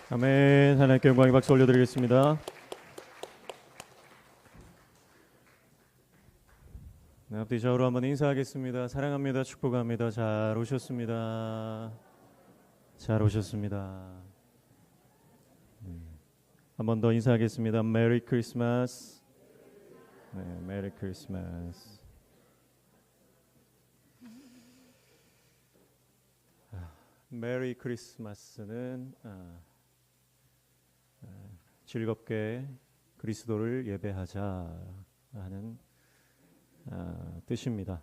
아멘. 하나님께 영광의 박수 올려드리겠습니다. 네, 앞뒤 좌우로 한번 인사하겠습니다. 사랑합니다. 축복합니다. 잘 오셨습니다. 잘 오셨습니다. 한 번 더 인사하겠습니다. 메리 크리스마스. 네, 메리 크리스마스. 메리 크리스마스는 즐겁게 그리스도를 예배하자 하는 뜻입니다.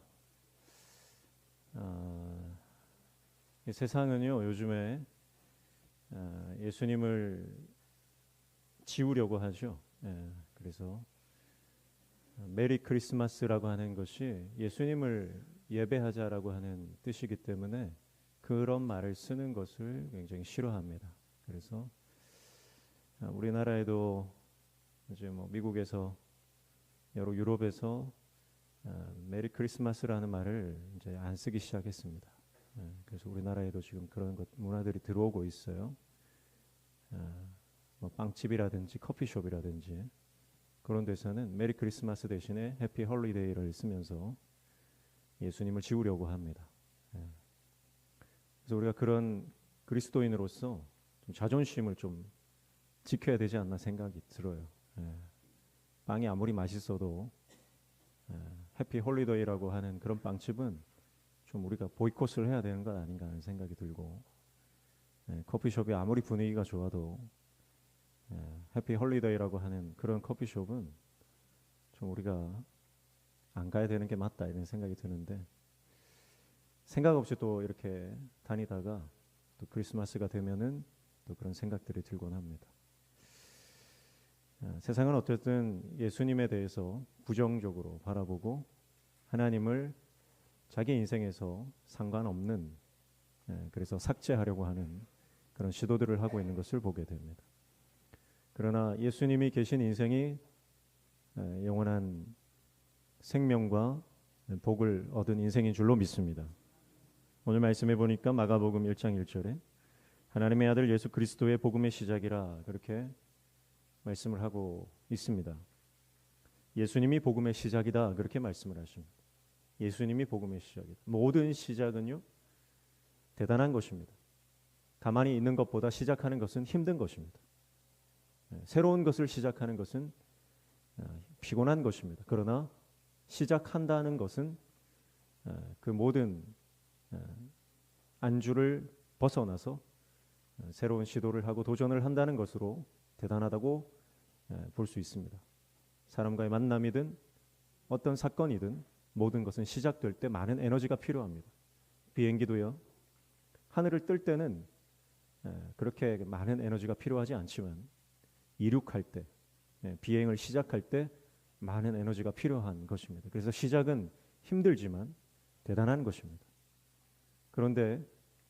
이 세상은요 요즘에 예수님을 지우려고 하죠. 그래서 메리 크리스마스라고 하는 것이 예수님을 예배하자라고 하는 뜻이기 때문에 그런 말을 쓰는 것을 굉장히 싫어합니다. 그래서 우리나라에도 이제 뭐 미국에서 여러 유럽에서 메리 크리스마스라는 말을 이제 안 쓰기 시작했습니다. 그래서 우리나라에도 지금 그런 문화들이 들어오고 있어요. 뭐 빵집이라든지 커피숍이라든지 그런 데서는 메리 크리스마스 대신에 해피 홀리데이를 쓰면서 예수님을 지우려고 합니다. 그래서 우리가 그런 그리스도인으로서 좀 자존심을 좀 지켜야 되지 않나 생각이 들어요. 빵이 아무리 맛있어도 해피 홀리데이라고 하는 그런 빵집은 좀 우리가 보이콧을 해야 되는 것 아닌가 하는 생각이 들고, 커피숍이 아무리 분위기가 좋아도 해피 홀리데이라고 하는 그런 커피숍은 좀 우리가 안 가야 되는 게 맞다 이런 생각이 드는데, 생각 없이 또 이렇게 다니다가 또 크리스마스가 되면은 또 그런 생각들이 들곤 합니다. 세상은 어쨌든 예수님에 대해서 부정적으로 바라보고 하나님을 자기 인생에서 상관없는, 그래서 삭제하려고 하는 그런 시도들을 하고 있는 것을 보게 됩니다. 그러나 예수님이 계신 인생이 영원한 생명과 복을 얻은 인생인 줄로 믿습니다. 오늘 말씀해 보니까 마가복음 1장 1절에 하나님의 아들 예수 그리스도의 복음의 시작이라 그렇게 말씀을 하고 있습니다. 예수님이 복음의 시작이다 그렇게 말씀을 하십니다. 예수님이 복음의 시작이다. 모든 시작은요 대단한 것입니다. 가만히 있는 것보다 시작하는 것은 힘든 것입니다. 새로운 것을 시작하는 것은 피곤한 것입니다. 그러나 시작한다는 것은 그 모든 안주를 벗어나서 새로운 시도를 하고 도전을 한다는 것으로 대단하다고 볼 수 있습니다. 사람과의 만남이든 어떤 사건이든 모든 것은 시작될 때 많은 에너지가 필요합니다. 비행기도요. 하늘을 뜰 때는 그렇게 많은 에너지가 필요하지 않지만 이륙할 때, 비행을 시작할 때 많은 에너지가 필요한 것입니다. 그래서 시작은 힘들지만 대단한 것입니다. 그런데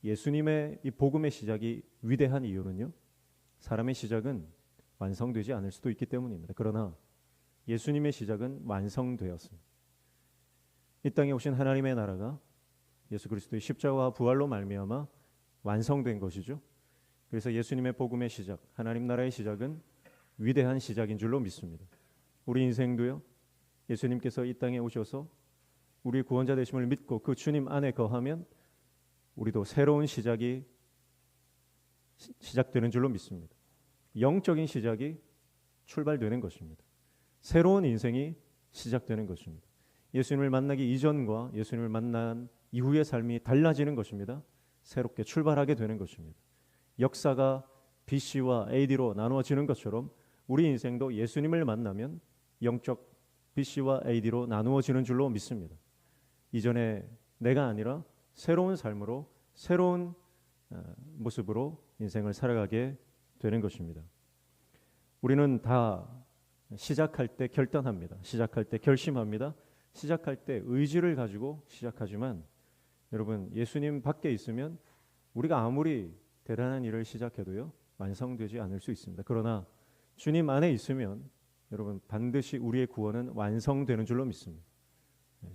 예수님의 이 복음의 시작이 위대한 이유는요. 사람의 시작은 완성되지 않을 수도 있기 때문입니다. 그러나 예수님의 시작은 완성되었습니다. 이 땅에 오신 하나님의 나라가 예수 그리스도의 십자가와 부활로 말미암아 완성된 것이죠. 그래서 예수님의 복음의 시작, 하나님 나라의 시작은 위대한 시작인 줄로 믿습니다. 우리 인생도요. 예수님께서 이 땅에 오셔서 우리 구원자 되심을 믿고 그 주님 안에 거하면 우리도 새로운 시작이 시작되는 줄로 믿습니다. 영적인 시작이 출발되는 것입니다. 새로운 인생이 시작되는 것입니다. 예수님을 만나기 이전과 예수님을 만난 이후의 삶이 달라지는 것입니다. 새롭게 출발하게 되는 것입니다. 역사가 BC와 AD로 나누어지는 것처럼 우리 인생도 예수님을 만나면 영적 BC와 AD로 나누어지는 줄로 믿습니다. 이전에 내가 아니라 새로운 삶으로 새로운 모습으로 인생을 살아가게 되는 것입니다. 우리는 다 시작할 때 결단합니다. 시작할 때 결심합니다. 시작할 때 의지를 가지고 시작하지만 여러분 예수님 밖에 있으면 우리가 아무리 대단한 일을 시작해도요 완성되지 않을 수 있습니다. 그러나 주님 안에 있으면 여러분 반드시 우리의 구원은 완성되는 줄로 믿습니다.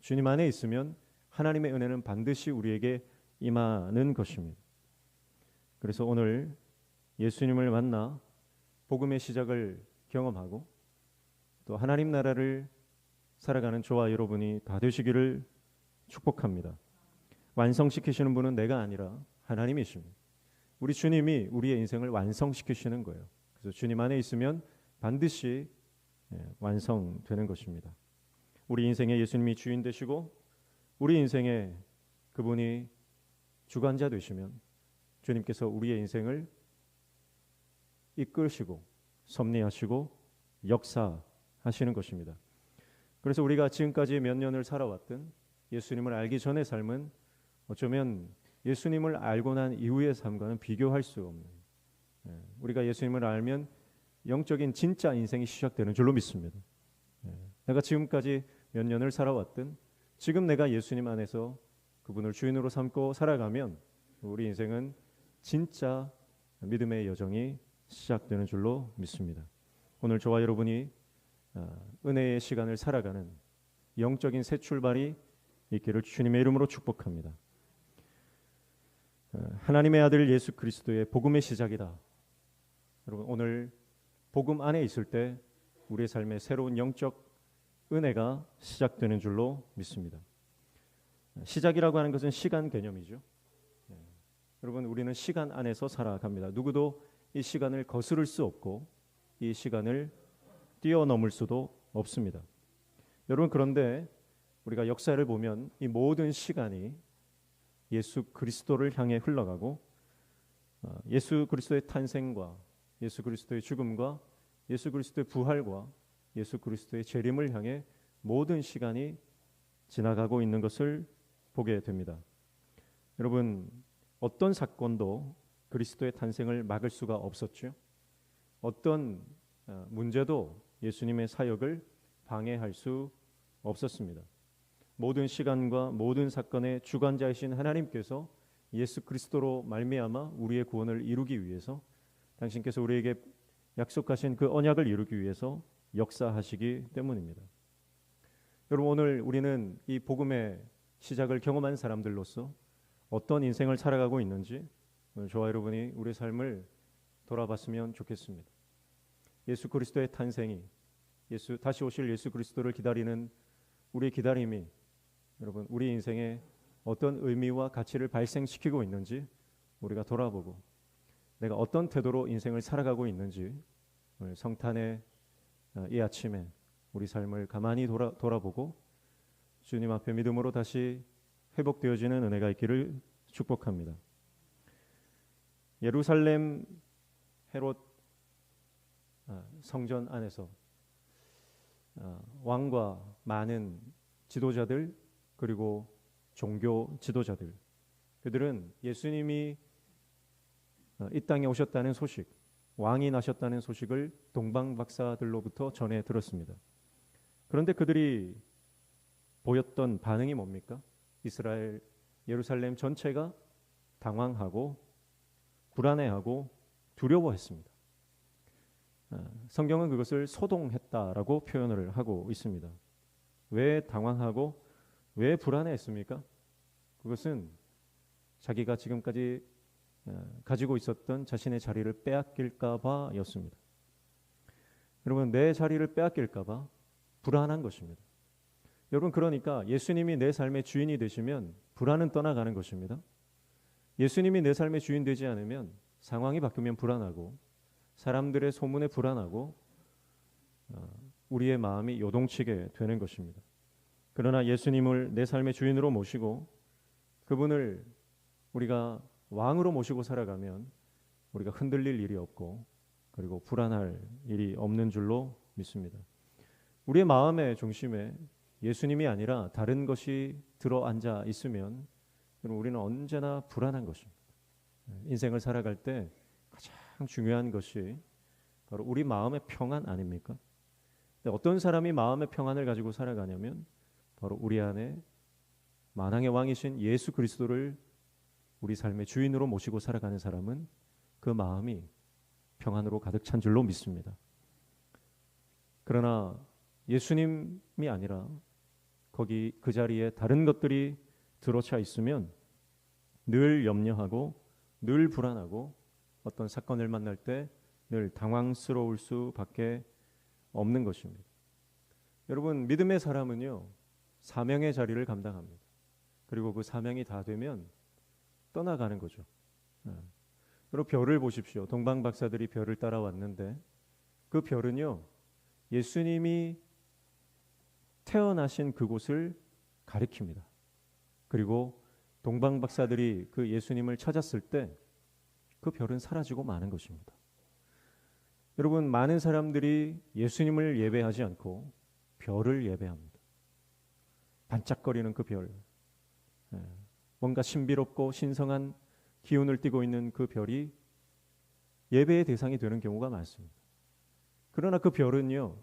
주님 안에 있으면 하나님의 은혜는 반드시 우리에게 임하는 것입니다. 그래서 오늘 예수님을 만나 복음의 시작을 경험하고 또 하나님 나라를 살아가는 저와 여러분이 다 되시기를 축복합니다. 완성시키시는 분은 내가 아니라 하나님이십니다. 우리 주님이 우리의 인생을 완성시키시는 거예요. 그래서 주님 안에 있으면 반드시 완성되는 것입니다. 우리 인생의 예수님이 주인 되시고 우리 인생에 그분이 주관자 되시면 주님께서 우리의 인생을 이끌시고 섭리하시고 역사하시는 것입니다. 그래서 우리가 지금까지 몇 년을 살아왔던 예수님을 알기 전의 삶은 어쩌면 예수님을 알고 난 이후의 삶과는 비교할 수 없는, 우리가 예수님을 알면 영적인 진짜 인생이 시작되는 줄로 믿습니다. 내가 지금까지 몇 년을 살아왔든 지금 내가 예수님 안에서 그분을 주인으로 삼고 살아가면 우리 인생은 진짜 믿음의 여정이 시작되는 줄로 믿습니다. 오늘 저와 여러분이 은혜의 시간을 살아가는 영적인 새 출발이 있기를 주님의 이름으로 축복합니다. 하나님의 아들 예수 그리스도의 복음의 시작이다. 여러분, 오늘 복음 안에 있을 때 우리의 삶에 새로운 영적 은혜가 시작되는 줄로 믿습니다. 시작이라고 하는 것은 시간 개념이죠. 여러분, 우리는 시간 안에서 살아갑니다. 누구도 이 시간을 거스를 수 없고 이 시간을 뛰어넘을 수도 없습니다. 여러분, 그런데 우리가 역사를 보면 이 모든 시간이 예수 그리스도를 향해 흘러가고 예수 그리스도의 탄생과 예수 그리스도의 죽음과 예수 그리스도의 부활과 예수 그리스도의 재림을 향해 모든 시간이 지나가고 있는 것을 보게 됩니다. 여러분, 어떤 사건도 그리스도의 탄생을 막을 수가 없었죠. 어떤 문제도 예수님의 사역을 방해할 수 없었습니다. 모든 시간과 모든 사건의 주관자이신 하나님께서 예수 그리스도로 말미암아 우리의 구원을 이루기 위해서 당신께서 우리에게 약속하신 그 언약을 이루기 위해서 역사하시기 때문입니다. 여러분, 오늘 우리는 이 복음의 시작을 경험한 사람들로서 어떤 인생을 살아가고 있는지 오늘 저와 여러분이 우리의 삶을 돌아봤으면 좋겠습니다. 예수 그리스도의 탄생이 다시 오실 예수 그리스도를 기다리는 우리의 기다림이 여러분 우리 인생에 어떤 의미와 가치를 발생시키고 있는지 우리가 돌아보고 내가 어떤 태도로 인생을 살아가고 있는지 오늘 성탄의 이 아침에 우리 삶을 가만히 돌아보고 주님 앞에 믿음으로 다시 회복되어지는 은혜가 있기를 축복합니다. 예루살렘 헤롯 성전 안에서 왕과 많은 지도자들 그리고 종교 지도자들, 그들은 예수님이 이 땅에 오셨다는 소식, 왕이 나셨다는 소식을 동방박사들로부터 전해 들었습니다. 그런데 그들이 보였던 반응이 뭡니까? 이스라엘 예루살렘 전체가 당황하고 불안해하고 두려워했습니다. 성경은 그것을 소동했다라고 표현을 하고 있습니다. 왜 당황하고 왜 불안해했습니까? 그것은 자기가 지금까지 가지고 있었던 자신의 자리를 빼앗길까 봐였습니다. 여러분, 내 자리를 빼앗길까 봐 불안한 것입니다. 여러분, 그러니까 예수님이 내 삶의 주인이 되시면 불안은 떠나가는 것입니다. 예수님이 내 삶의 주인 되지 않으면 상황이 바뀌면 불안하고 사람들의 소문에 불안하고 우리의 마음이 요동치게 되는 것입니다. 그러나 예수님을 내 삶의 주인으로 모시고 그분을 우리가 왕으로 모시고 살아가면 우리가 흔들릴 일이 없고 그리고 불안할 일이 없는 줄로 믿습니다. 우리의 마음의 중심에 예수님이 아니라 다른 것이 들어앉아 있으면 우리는 언제나 불안한 것입니다. 인생을 살아갈 때 가장 중요한 것이 바로 우리 마음의 평안 아닙니까? 어떤 사람이 마음의 평안을 가지고 살아가냐면 바로 우리 안에 만왕의 왕이신 예수 그리스도를 우리 삶의 주인으로 모시고 살아가는 사람은 그 마음이 평안으로 가득 찬 줄로 믿습니다. 그러나 예수님이 아니라 거기 그 자리에 다른 것들이 들어차 있으면 늘 염려하고 늘 불안하고 어떤 사건을 만날 때 늘 당황스러울 수밖에 없는 것입니다. 여러분, 믿음의 사람은요, 사명의 자리를 감당합니다. 그리고 그 사명이 다 되면 떠나가는 거죠. 그리고 별을 보십시오. 동방 박사들이 별을 따라왔는데 그 별은요, 예수님이 태어나신 그곳을 가리킵니다. 그리고 동방 박사들이 그 예수님을 찾았을 때 그 별은 사라지고 마는 것입니다. 여러분, 많은 사람들이 예수님을 예배하지 않고 별을 예배합니다. 반짝거리는 그 별, 뭔가 신비롭고 신성한 기운을 띠고 있는 그 별이 예배의 대상이 되는 경우가 많습니다. 그러나 그 별은요,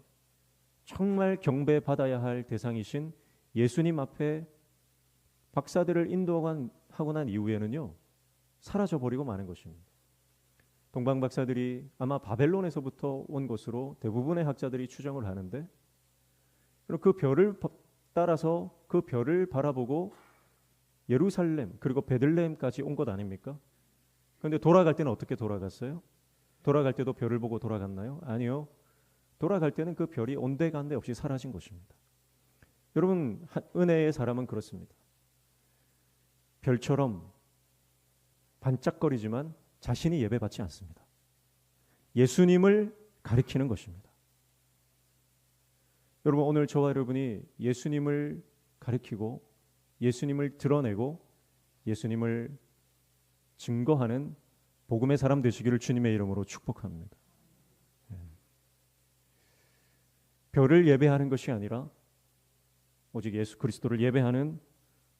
정말 경배받아야 할 대상이신 예수님 앞에 박사들을 인도하고 난 이후에는요, 사라져버리고 마는 것입니다. 동방 박사들이 아마 바벨론에서부터 온 것으로 대부분의 학자들이 추정을 하는데, 그 별을 따라서 그 별을 바라보고 예루살렘 그리고 베들레헴까지 온 것 아닙니까? 그런데 돌아갈 때는 어떻게 돌아갔어요? 돌아갈 때도 별을 보고 돌아갔나요? 아니요. 돌아갈 때는 그 별이 온데간데 없이 사라진 것입니다. 여러분, 은혜의 사람은 그렇습니다. 별처럼 반짝거리지만 자신이 예배받지 않습니다. 예수님을 가리키는 것입니다. 여러분, 오늘 저와 여러분이 예수님을 가리키고 예수님을 드러내고 예수님을 증거하는 복음의 사람 되시기를 주님의 이름으로 축복합니다. 별을 예배하는 것이 아니라 오직 예수 그리스도를 예배하는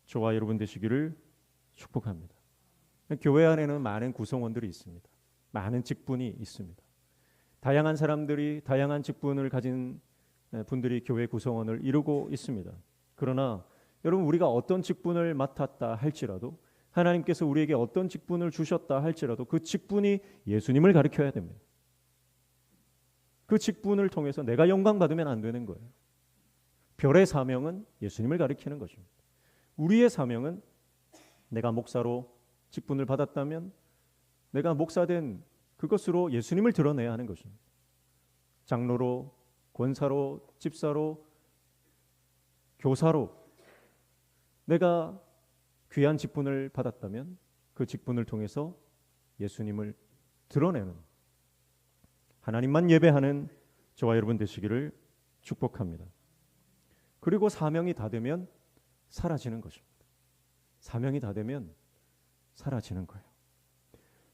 저와 여러분 되시기를 축복합니다. 교회 안에는 많은 구성원들이 있습니다. 많은 직분이 있습니다. 다양한 사람들이 다양한 직분을 가진 분들이 교회 구성원을 이루고 있습니다. 그러나 여러분, 우리가 어떤 직분을 맡았다 할지라도, 하나님께서 우리에게 어떤 직분을 주셨다 할지라도 그 직분이 예수님을 가리켜야 됩니다. 그 직분을 통해서 내가 영광 받으면 안 되는 거예요. 별의 사명은 예수님을 가리키는 것입니다. 우리의 사명은 내가 목사로 직분을 받았다면 내가 목사된 그것으로 예수님을 드러내야 하는 것입니다. 장로로, 권사로, 집사로, 교사로 내가 귀한 직분을 받았다면 그 직분을 통해서 예수님을 드러내는, 하나님만 예배하는 저와 여러분 되시기를 축복합니다. 그리고 사명이 다 되면 사라지는 것입니다. 사명이 다 되면 사라지는 거예요.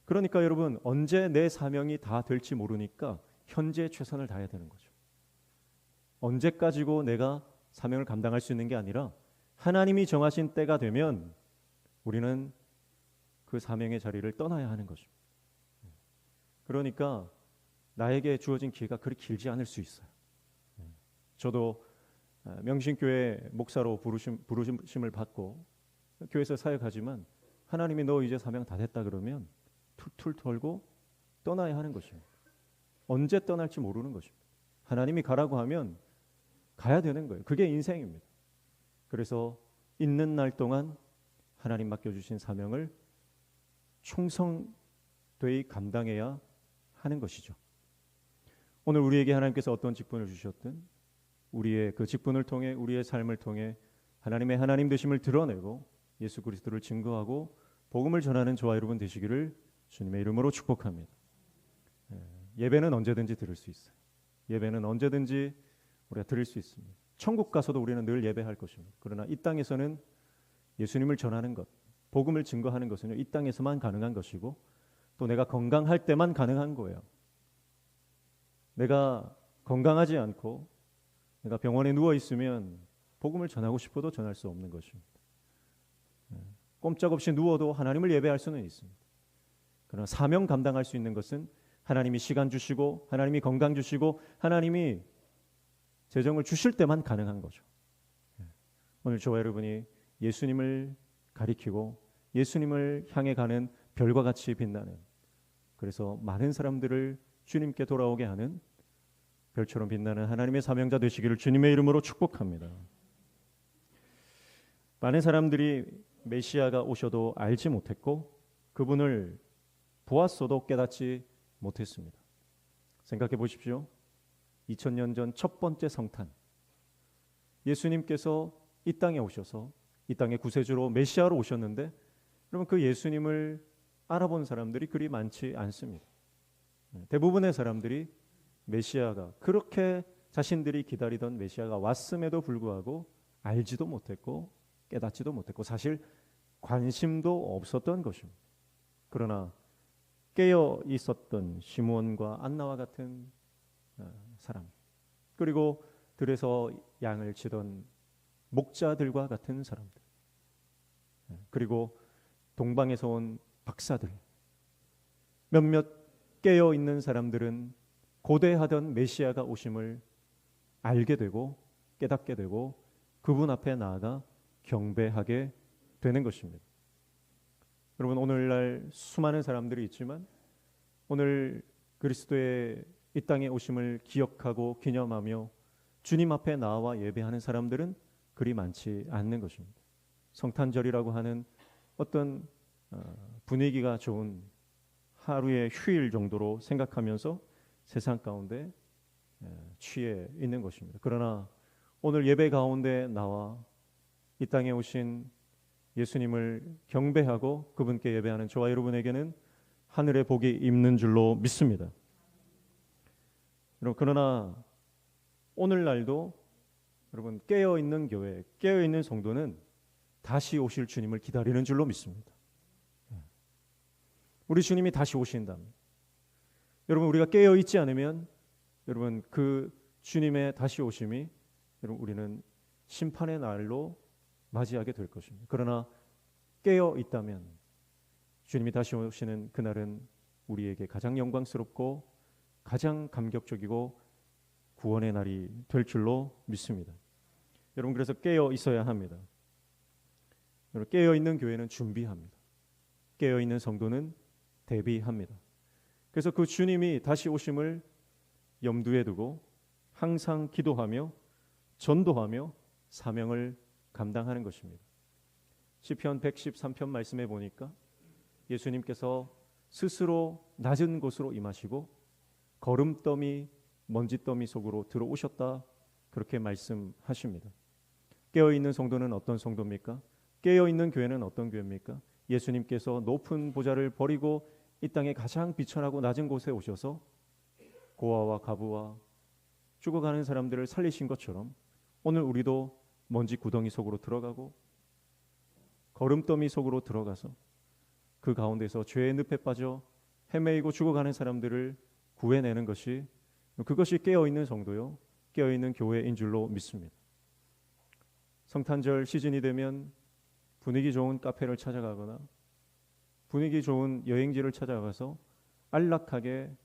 그러니까 여러분, 언제 내 사명이 다 될지 모르니까 현재 최선을 다해야 되는 거죠. 언제까지고 내가 사명을 감당할 수 있는 게 아니라 하나님이 정하신 때가 되면 우리는 그 사명의 자리를 떠나야 하는 것입니다. 그러니까 나에게 주어진 기회가 그리 길지 않을 수 있어요. 저도 명신교회 목사로 부르심을 받고 교회에서 사역하지만 하나님이 너 이제 사명 다 됐다 그러면 툴툴 털고 떠나야 하는 것입니다. 언제 떠날지 모르는 것입니다. 하나님이 가라고 하면 가야 되는 거예요. 그게 인생입니다. 그래서 있는 날 동안 하나님 맡겨주신 사명을 충성되이 감당해야 하는 것이죠. 오늘 우리에게 하나님께서 어떤 직분을 주셨든 우리의 그 직분을 통해 우리의 삶을 통해 하나님의 하나님 되심을 드러내고 예수 그리스도를 증거하고 복음을 전하는 저와 여러분 되시기를 주님의 이름으로 축복합니다. 예배는 언제든지 드릴 수 있어요. 예배는 언제든지 우리가 드릴 수 있습니다. 천국 가서도 우리는 늘 예배할 것입니다. 그러나 이 땅에서는 예수님을 전하는 것, 복음을 증거하는 것은 이 땅에서만 가능한 것이고 또 내가 건강할 때만 가능한 거예요. 내가 건강하지 않고 내가 병원에 누워 있으면 복음을 전하고 싶어도 전할 수 없는 것입니다. 꼼짝없이 누워도 하나님을 예배할 수는 있습니다. 그러나 사명 감당할 수 있는 것은 하나님이 시간 주시고 하나님이 건강 주시고 하나님이 재정을 주실 때만 가능한 거죠. 오늘 저와 여러분이 예수님을 가리키고 예수님을 향해 가는 별과 같이 빛나는, 그래서 많은 사람들을 주님께 돌아오게 하는 별처럼 빛나는 하나님의 사명자 되시기를 주님의 이름으로 축복합니다. 많은 사람들이 메시아가 오셔도 알지 못했고 그분을 보았어도 깨닫지 못했습니다. 생각해 보십시오. 2000년 전 첫 번째 성탄, 예수님께서 이 땅에 오셔서 이 땅의 구세주로 메시아로 오셨는데, 여러분 그 예수님을 알아본 사람들이 그리 많지 않습니다. 대부분의 사람들이 메시아가, 그렇게 자신들이 기다리던 메시아가 왔음에도 불구하고 알지도 못했고 깨닫지도 못했고 사실 관심도 없었던 것입니다. 그러나 깨어 있었던 시므온과 안나와 같은 사람, 그리고 들에서 양을 치던 목자들과 같은 사람들, 그리고 동방에서 온 박사들, 몇몇 깨어 있는 사람들은 고대하던 메시아가 오심을 알게 되고 깨닫게 되고 그분 앞에 나아가 경배하게 되는 것입니다. 여러분, 오늘날 수많은 사람들이 있지만 오늘 그리스도의 이 땅에 오심을 기억하고 기념하며 주님 앞에 나와 예배하는 사람들은 그리 많지 않는 것입니다. 성탄절이라고 하는 어떤 분위기가 좋은 하루의 휴일 정도로 생각하면서 세상 가운데 취해 있는 것입니다. 그러나 오늘 예배 가운데 나와 이 땅에 오신 예수님을 경배하고 그분께 예배하는 저와 여러분에게는 하늘의 복이 있는 줄로 믿습니다. 그러나 오늘날도 여러분 깨어있는 교회, 깨어있는 성도는 다시 오실 주님을 기다리는 줄로 믿습니다. 우리 주님이 다시 오신다면, 여러분 우리가 깨어있지 않으면 여러분 그 주님의 다시 오심이 여러분 우리는 심판의 날로 맞이하게 될 것입니다. 그러나 깨어 있다면 주님이 다시 오시는 그날은 우리에게 가장 영광스럽고 가장 감격적이고 구원의 날이 될 줄로 믿습니다. 여러분 그래서 깨어 있어야 합니다. 여러분 깨어 있는 교회는 준비합니다. 깨어 있는 성도는 대비합니다. 그래서 그 주님이 다시 오심을 염두에 두고 항상 기도하며 전도하며 사명을 감당하는 것입니다. 시편 113편 말씀에 보니까 예수님께서 스스로 낮은 곳으로 임하시고 거름더미 먼지더미 속으로 들어오셨다, 그렇게 말씀하십니다. 깨어있는 성도는 어떤 성도입니까? 깨어있는 교회는 어떤 교회입니까? 예수님께서 높은 보좌를 버리고 이 땅에 가장 비천하고 낮은 곳에 오셔서 고아와 과부와 죽어가는 사람들을 살리신 것처럼 오늘 우리도 먼지 구덩이 속으로 들어가고 거름더미 속으로 들어가서 그 가운데서 죄의 늪에 빠져 헤매이고 죽어가는 사람들을 구해내는 것이, 그것이 깨어있는 성도요, 깨어있는 교회인 줄로 믿습니다. 성탄절 시즌이 되면 분위기 좋은 카페를 찾아가거나 분위기 좋은 여행지를 찾아가서 안락하게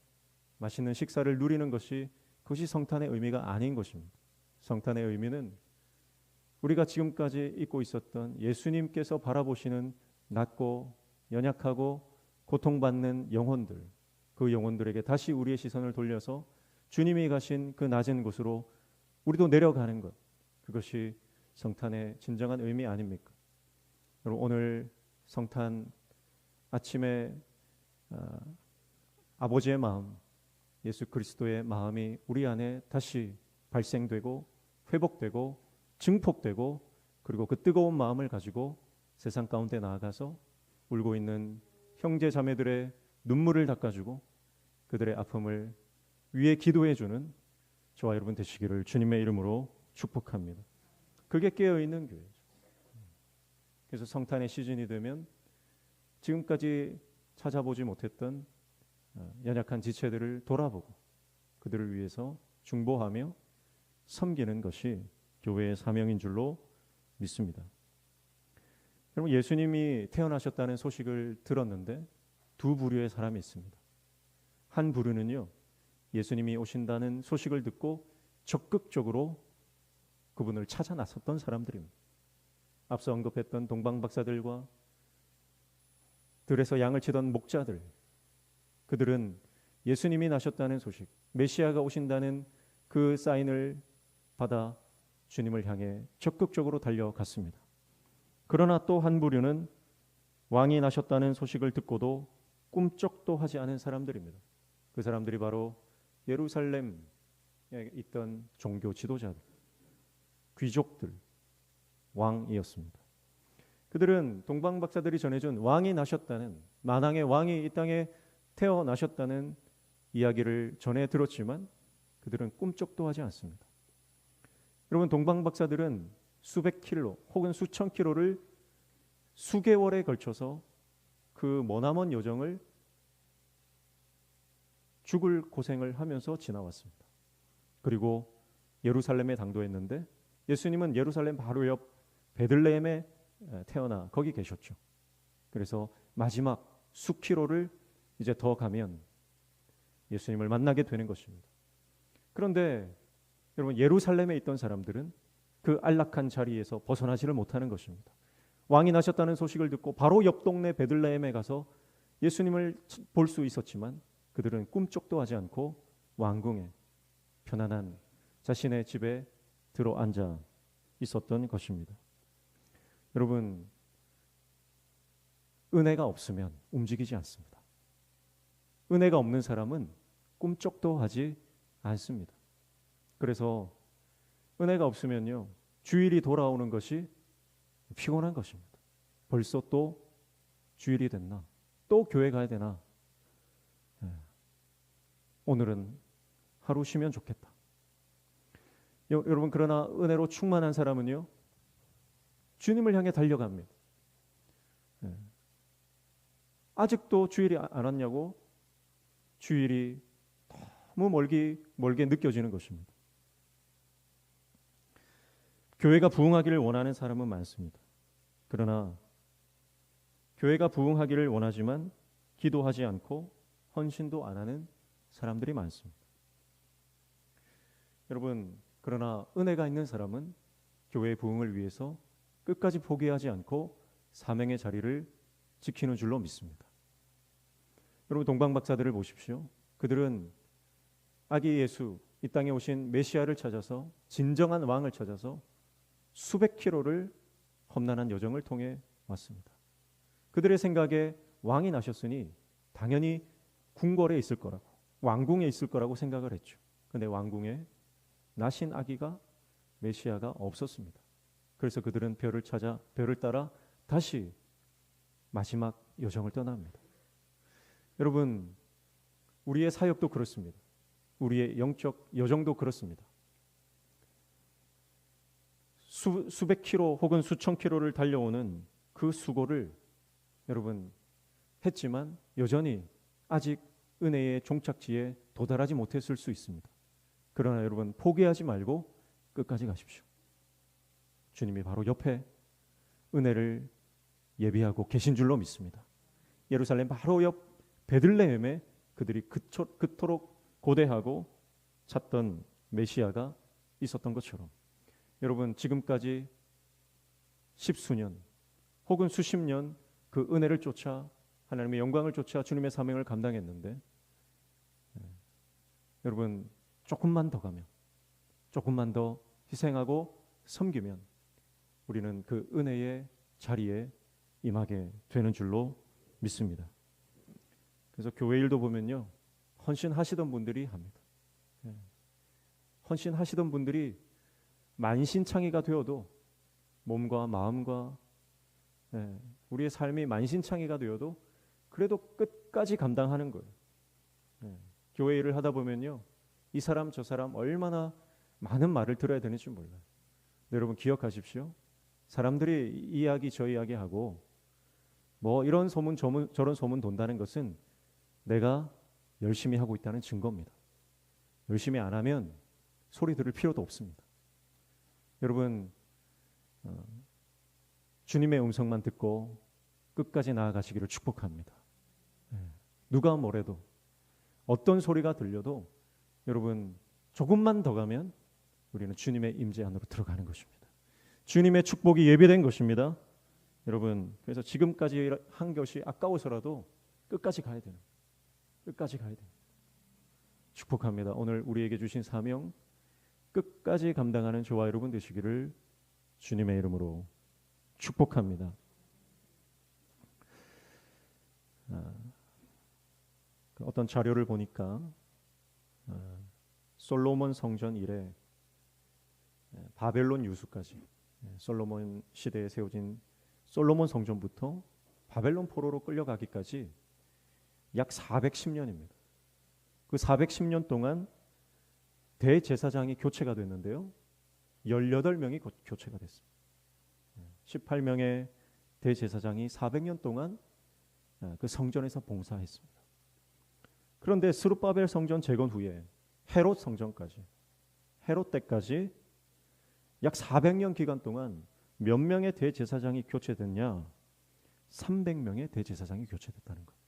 맛있는 식사를 누리는 것이, 그것이 성탄의 의미가 아닌 것입니다. 성탄의 의미는 우리가 지금까지 잊고 있었던 예수님께서 바라보시는 낮고 연약하고 고통받는 영혼들, 그 영혼들에게 다시 우리의 시선을 돌려서 주님이 가신 그 낮은 곳으로 우리도 내려가는 것, 그것이 성탄의 진정한 의미 아닙니까? 여러분 오늘 성탄 아침에 아버지의 마음, 예수 그리스도의 마음이 우리 안에 다시 발생되고 회복되고 증폭되고, 그리고 그 뜨거운 마음을 가지고 세상 가운데 나아가서 울고 있는 형제 자매들의 눈물을 닦아주고 그들의 아픔을 위에 기도해주는 저와 여러분 되시기를 주님의 이름으로 축복합니다. 그게 깨어있는 교회죠. 그래서 성탄의 시즌이 되면 지금까지 찾아보지 못했던 연약한 지체들을 돌아보고 그들을 위해서 중보하며 섬기는 것이 교회의 사명인 줄로 믿습니다. 여러분 예수님이 태어나셨다는 소식을 들었는데 두 부류의 사람이 있습니다. 한 부류는요, 예수님이 오신다는 소식을 듣고 적극적으로 그분을 찾아 나섰던 사람들입니다. 앞서 언급했던 동방 박사들과 들에서 양을 치던 목자들, 그들은 예수님이 나셨다는 소식, 메시아가 오신다는 그 사인을 받아 주님을 향해 적극적으로 달려갔습니다. 그러나 또 한 부류는 왕이 나셨다는 소식을 듣고도 꿈쩍도 하지 않은 사람들입니다. 그 사람들이 바로 예루살렘에 있던 종교 지도자들, 귀족들, 왕이었습니다. 그들은 동방박사들이 전해준 왕이 나셨다는, 만왕의 왕이 이 땅에 태어나셨다는 이야기를 전해 들었지만 그들은 꿈쩍도 하지 않습니다. 여러분, 동방박사들은 수백 킬로 혹은 수천 킬로를 수개월에 걸쳐서 그 머나먼 여정을 죽을 고생을 하면서 지나왔습니다. 그리고 예루살렘에 당도했는데 예수님은 예루살렘 바로 옆 베들레헴에 태어나 거기 계셨죠. 그래서 마지막 수키로를 이제 더 가면 예수님을 만나게 되는 것입니다. 그런데 여러분, 예루살렘에 있던 사람들은 그 안락한 자리에서 벗어나지를 못하는 것입니다. 왕이 나셨다는 소식을 듣고 바로 옆 동네 베들레헴에 가서 예수님을 볼 수 있었지만 그들은 꿈쩍도 하지 않고 왕궁에 편안한 자신의 집에 들어앉아 있었던 것입니다. 여러분, 은혜가 없으면 움직이지 않습니다. 은혜가 없는 사람은 꿈쩍도 하지 않습니다. 그래서 은혜가 없으면요, 주일이 돌아오는 것이 피곤한 것입니다. 벌써 또 주일이 됐나? 또 교회 가야 되나? 오늘은 하루 쉬면 좋겠다. 여러분, 그러나 은혜로 충만한 사람은요, 주님을 향해 달려갑니다. 아직도 주일이 안 왔냐고 주일이 너무 멀게 느껴지는 것입니다. 교회가 부흥하기를 원하는 사람은 많습니다. 그러나 교회가 부흥하기를 원하지만 기도하지 않고 헌신도 안 하는 사람들이 많습니다. 여러분, 그러나 은혜가 있는 사람은 교회의 부흥을 위해서 끝까지 포기하지 않고 사명의 자리를 지키는 줄로 믿습니다. 여러분, 동방박사들을 보십시오. 그들은 아기 예수, 이 땅에 오신 메시아를 찾아서, 진정한 왕을 찾아서 수백 킬로를 험난한 여정을 통해 왔습니다. 그들의 생각에 왕이 나셨으니 당연히 궁궐에 있을 거라고, 왕궁에 있을 거라고 생각을 했죠. 그런데 왕궁에 나신 아기가, 메시아가 없었습니다. 그래서 그들은 별을 따라 다시 마지막 여정을 떠납니다. 여러분, 우리의 사역도 그렇습니다. 우리의 영적 여정도 그렇습니다. 수백 킬로 혹은 수천 킬로를 달려오는 그 수고를 여러분 했지만 여전히 아직 은혜의 종착지에 도달하지 못했을 수 있습니다. 그러나 여러분, 포기하지 말고 끝까지 가십시오. 주님이 바로 옆에 은혜를 예비하고 계신 줄로 믿습니다. 예루살렘 바로 옆 베들레헴에 그들이 그토록 고대하고 찾던 메시아가 있었던 것처럼 여러분, 지금까지 십수년 혹은 수십 년 그 은혜를 쫓아 하나님의 영광을 쫓아 주님의 사명을 감당했는데 여러분, 조금만 더 가면, 조금만 더 희생하고 섬기면 우리는 그 은혜의 자리에 임하게 되는 줄로 믿습니다. 그래서 교회 일도 보면요, 헌신하시던 분들이 합니다. 헌신하시던 분들이 만신창이가 되어도, 몸과 마음과 우리의 삶이 만신창이가 되어도 그래도 끝까지 감당하는 거예요. 교회 일을 하다 보면요, 이 사람 저 사람 얼마나 많은 말을 들어야 되는지 몰라요. 여러분, 기억하십시오. 사람들이 이 이야기 저 이야기 하고 뭐 이런 소문 저런 소문 돈다는 것은 내가 열심히 하고 있다는 증거입니다. 열심히 안 하면 소리 들을 필요도 없습니다. 여러분, 주님의 음성만 듣고 끝까지 나아가시기를 축복합니다. 누가 뭐래도, 어떤 소리가 들려도 여러분, 조금만 더 가면 우리는 주님의 임재 안으로 들어가는 것입니다. 주님의 축복이 예비된 것입니다. 여러분, 그래서 지금까지 한 것이 아까워서라도 끝까지 가야 되는, 끝까지 가야 됩니다. 축복합니다. 오늘 우리에게 주신 사명 끝까지 감당하는 저와 여러분 되시기를 주님의 이름으로 축복합니다. 어떤 자료를 보니까 솔로몬 성전 이래 바벨론 유수까지 솔로몬 시대에 세워진 솔로몬 성전부터 바벨론 포로로 끌려가기까지 약 410년입니다. 그 410년 동안 대제사장이 교체가 됐는데요. 18명이 교체가 됐습니다. 18명의 대제사장이 400년 동안 그 성전에서 봉사했습니다. 그런데 스룹바벨 성전 재건 후에 헤롯 성전까지, 헤롯 때까지 약 400년 기간 동안 몇 명의 대제사장이 교체됐냐? 300명의 대제사장이 교체됐다는 거예요.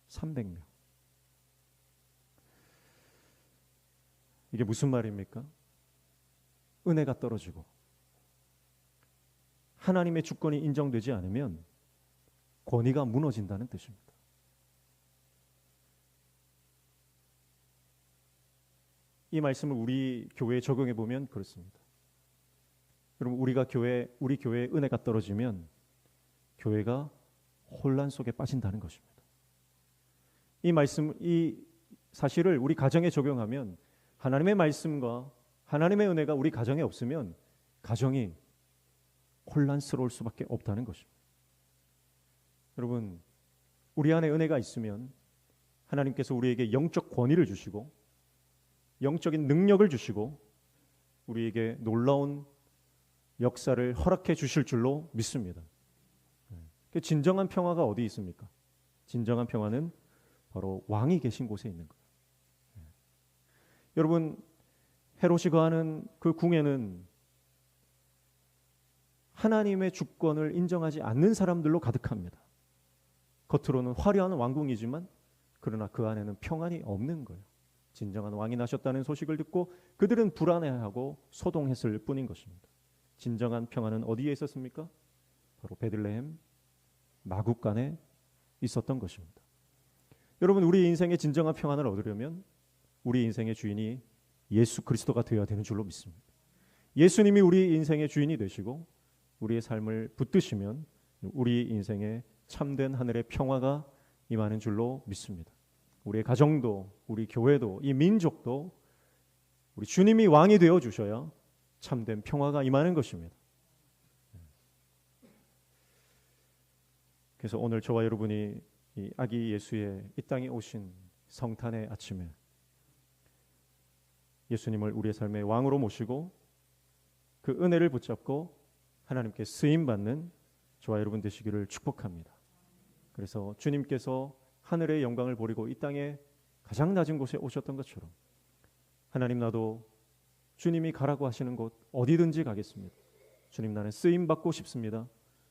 300명. 이게 무슨 말입니까? 은혜가 떨어지고 하나님의 주권이 인정되지 않으면 권위가 무너진다는 뜻입니다. 이 말씀을 우리 교회에 적용해 보면 그렇습니다. 여러분, 우리 교회에 은혜가 떨어지면 교회가 혼란 속에 빠진다는 것입니다. 이 사실을 우리 가정에 적용하면 하나님의 말씀과 하나님의 은혜가 우리 가정에 없으면 가정이 혼란스러울 수밖에 없다는 것입니다. 여러분, 우리 안에 은혜가 있으면 하나님께서 우리에게 영적 권위를 주시고 영적인 능력을 주시고 우리에게 놀라운 역사를 허락해 주실 줄로 믿습니다. 진정한 평화가 어디 있습니까? 진정한 평화는 바로 왕이 계신 곳에 있는 거예요. 여러분, 헤롯이 거하는 그 궁에는 하나님의 주권을 인정하지 않는 사람들로 가득합니다. 겉으로는 화려한 왕궁이지만 그러나 그 안에는 평안이 없는 거예요. 진정한 왕이 나셨다는 소식을 듣고 그들은 불안해하고 소동했을 뿐인 것입니다. 진정한 평안은 어디에 있었습니까? 바로 베들레헴 마국간에 있었던 것입니다. 여러분, 우리 인생의 진정한 평안을 얻으려면 우리 인생의 주인이 예수 그리스도가 되어야 되는 줄로 믿습니다. 예수님이 우리 인생의 주인이 되시고 우리의 삶을 붙드시면 우리 인생에 참된 하늘의 평화가 임하는 줄로 믿습니다. 우리의 가정도, 우리 교회도, 이 민족도 우리 주님이 왕이 되어 주셔야 참된 평화가 임하는 것입니다. 그래서 오늘 저와 여러분이 이 아기 예수의 이 땅에 오신 성탄의 아침에 예수님을 우리의 삶의 왕으로 모시고 그 은혜를 붙잡고 하나님께 쓰임받는 저와 여러분 되시기를 축복합니다. 그래서 주님께서 하늘의 영광을 버리고 이 땅에 가장 낮은 곳에 오셨던 것처럼 하나님, 나도 주님이 가라고 하시는 곳 어디든지 가겠습니다. 주님, 나는 쓰임받고 싶습니다.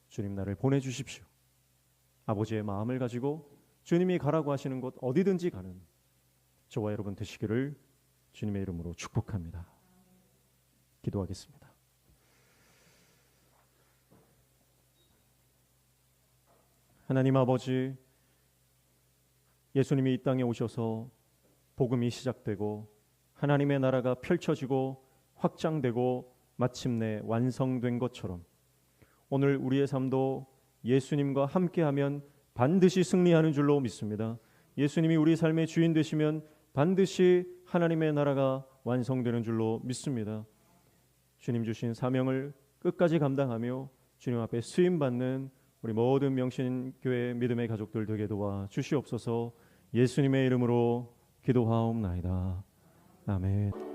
주님, 나를 보내주십시오. 아버지의 마음을 가지고 주님이 가라고 하시는 곳 어디든지 가는 저와 여러분 되시기를 주님의 이름으로 축복합니다. 기도하겠습니다. 하나님 아버지, 예수님이 이 땅에 오셔서 복음이 시작되고 하나님의 나라가 펼쳐지고 확장되고 마침내 완성된 것처럼 오늘 우리의 삶도 예수님과 함께하면 반드시 승리하는 줄로 믿습니다. 예수님이 우리 삶의 주인 되시면 반드시 하나님의 나라가 완성되는 줄로 믿습니다. 주님 주신 사명을 끝까지 감당하며 주님 앞에 쓰임받는 우리 모든 명신교회 믿음의 가족들 되게 도와 주시옵소서. 예수님의 이름으로 기도하옵나이다. 아멘.